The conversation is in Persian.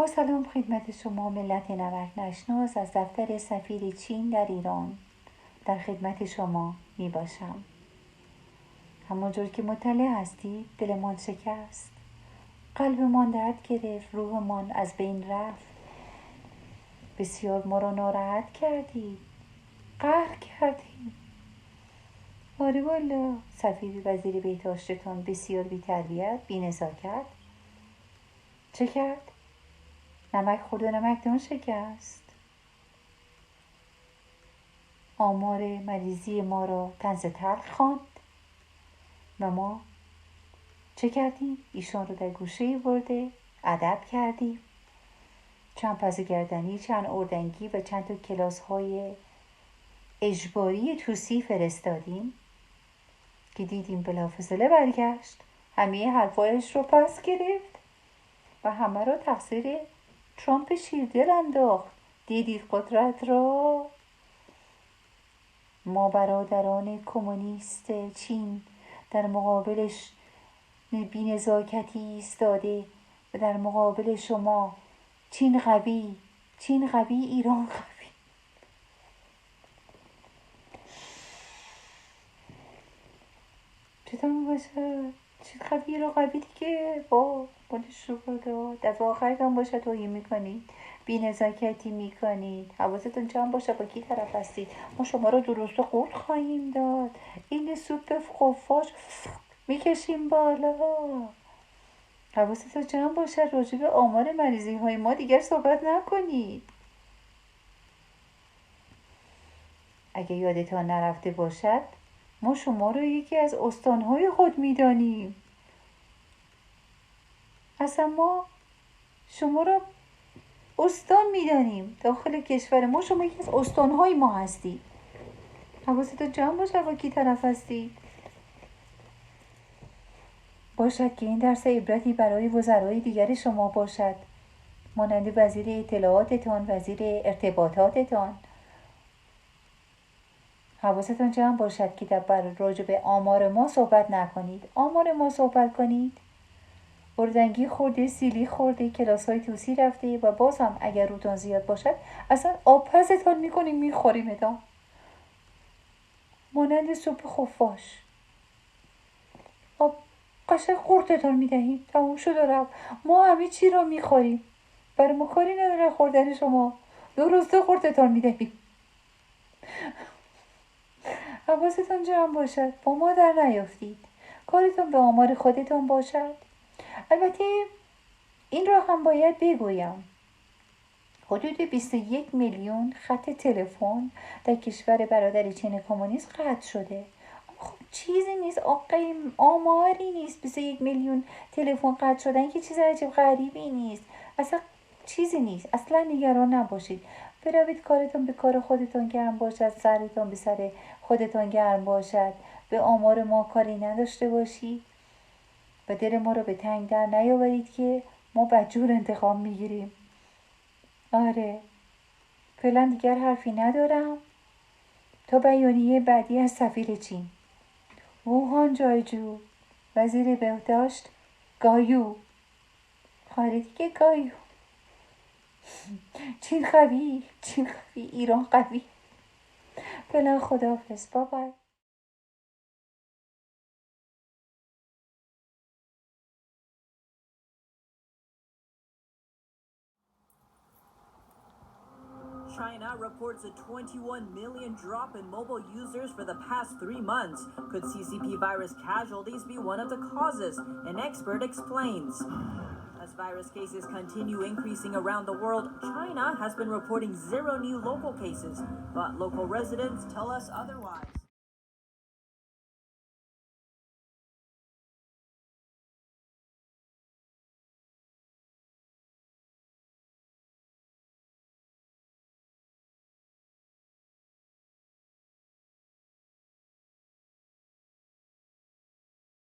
با سلام خدمت شما ملت نمک نشناس از دفتر سفیر چین در ایران در خدمت شما می باشم. همانجور که مطلع هستید دلمان شکست، قلبمان درد گرفت، روحمان از بین رفت. بسیار ما را ناراحت کردید، قهر کردید. آره والا، سفیر وزیر بهداشتتان بسیار بی‌تربیت، بی‌نزاکت. چه کرد؟ نمک خورد و نمکدان شکست. آمار مریضی ما را طنز تلخ خواند و ما چه کردیم؟ ایشان رو در گوشه برده ادب کردیم. چند پس گردنی، چند اردنگی و چند تا کلاس های اجباری توسی فرستادیم که دیدیم بلافاصله برگشت، همه حرفایش رو پس گرفت و همه رو تقصیر ترامپ شیردل انداخت. دیدید قدرت را؟ ما برادران کمونیست چین در مقابلش بی‌نزاکتی ایستاده و در مقابل شما چین قوی، ایران قوی. چطور میباشد؟ چین قوی، ایران قوی دیگه. با بودش رو بودا دفعه آخر هم باشه توهین میکنید، بی‌نزاکتی میکنید. حواستون جمع باشه با کی طرف هستید. ما شما رو درست و قورت خواهیم داد. این سوپ خفاش میکشیم بالا. حواستون جمع باشه، راجع به آمار مریضی های ما دیگر صحبت نکنید. اگه یادتان نرفته باشد ما شما رو یکی از استانهای خود میدانیم. اصلا ما شما رو استان میدانیم داخل کشور ما. شما یکی از استانهای ما هستید. حواستون جمع باشه با کی طرف هستید. باشد که این درس عبرتی برای وزرای دیگر شما باشد، مانند وزیر اطلاعاتتان، وزیر ارتباطاتتان. حواستون جمع باشد که در راجع به آمار ما صحبت نکنید. آمار ما صحبت کنید. اردنگی خورده، سیلی خورده، کلاس های توسی رفته و باز هم اگر روتان زیاد باشد اصلا آبپزتان میکنیم، میخوریم ادام مانند سوپ خفاش. آب قشنگ قورتتان میدهیم. تموم شد و رفت. ما همه چی را میخوریم، برای ما کاری نداره خوردن شما. درسته قورتتان میدهیم. حواستان جمع باشد، با ما در نیافتید. کارتون به آمار خودتان باشد. البته این را هم باید بگویم، حدود 21 میلیون خط تلفن در کشور برادر چین کمونیست قطع شده. خب چیزی نیست آقای، آماری نیست. 21 میلیون تلفن قطع شدن که چیز عجیب غریبی نیست. اصلا چیزی نیست. اصلا نگران نباشید. بروید کارتون به کار خودتون گرم باشد، سرتون به سر خودتون گرم باشد. به آمار ما کاری نداشته باشید و دل ما رو به تنگ در نیاورید که ما بدجور انتقام میگیریم. آره، فعلا دیگر حرفی ندارم تا بیانیه بعدی از سفیر چین. ووهان جایجو، وزیر بهداشت گایو. آره دیگه گایو. چین قوی، ایران قوی. فعلا خداحافظ، بابای. China reports a 21 million drop in mobile users for the past 3 months. Could CCP virus casualties be one of the causes? An expert explains. As virus cases continue increasing around the world, China has been reporting 0 new local cases, but local residents tell us otherwise.